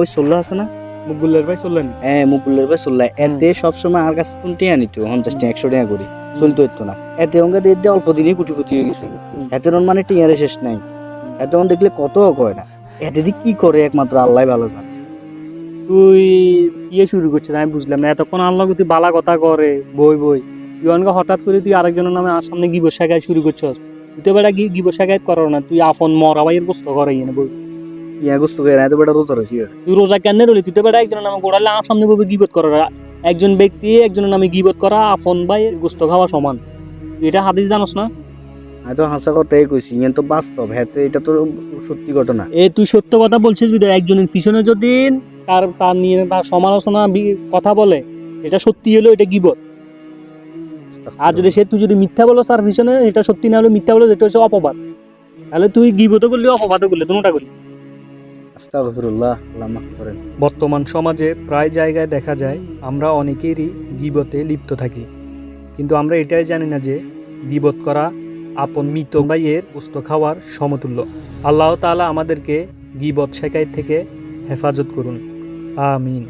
ওই সোল্লা আছে না, মুকুলের ভাই চললেন হ্যাঁ মুকুলের ভাই সোল্লা, এতে সবসময় আর কাছে কোন টিয়া নিত 50 টাকা 100 টাকা করে চলতে হইতো না, এতে অঙ্গে দিয়ে অল্প দিনই কোটিপতি হয়ে গেছে। এতে মানে টিয়ারে শেষ নাই, এত দেখলে কত কয় না, এতে দিয়ে কি করে একমাত্র আল্লাহ ভালো জানে। তুই ইয়ে শুরু করছিস আমি বুঝলাম না, এতক্ষণ আল্লাহ তুই বালা কথা করে বই বই তুই হঠাৎ করে তুই আরেকজনের নামে আর সামনে গিবর শাখায় শুরু করছস। তুই তো বেটা গিবর শাখায় করো না, তুই আপন মরা ভাইয়ের বস্তু করে ইয়ে বই। ইয়া গোস্ত করে এত বেটা রোজা রয়েছি। তুই রোজা কেন রলি? তুই তো বেটা একজনের নামে গোড়ালে আমার সামনে বই গিবত করা, একজন ব্যক্তি একজনের নামে গিবত করা আপন ভাইয়ের গোস্ত খাওয়া সমান। তুই এটা হাদিস জানোস না? আমি তো হাসা কথাই কইছি, ইয়ে তো বাস্তব, হ্যাঁ তো এটা তো সত্যি ঘটনা। এ তুই সত্য কথা বলছিস বিধায় একজনের পিছনে যদি তার তার নিয়ে তার সমালোচনা কথা বলে, এটা সত্যি হলো এটা গিবত। আর যদি তুই যদি মিথ্যা বলো তার পিছনে, এটা সত্যি না হলে মিথ্যা বলো, যেটা হচ্ছে অপবাদ, তাহলে তুই গিবতও করলি অপবাদও করলি, দুটোটা করলি। আস্তাগফিরুল্লাহ, আল্লাহ মাফ করেন। বর্তমান সমাজে প্রায় জায়গায় দেখা যায় আমরা অনেকেরই গীবতে লিপ্ত থাকি, কিন্তু আমরা এটাই জানি না যে গীবত করা আপন মৃত ভাইয়ের গোশত খাওয়ার সমতুল্য। আল্লাহ তাআলা আমাদেরকে গীবত শেখায় থেকে হেফাজত করুন, আমিন।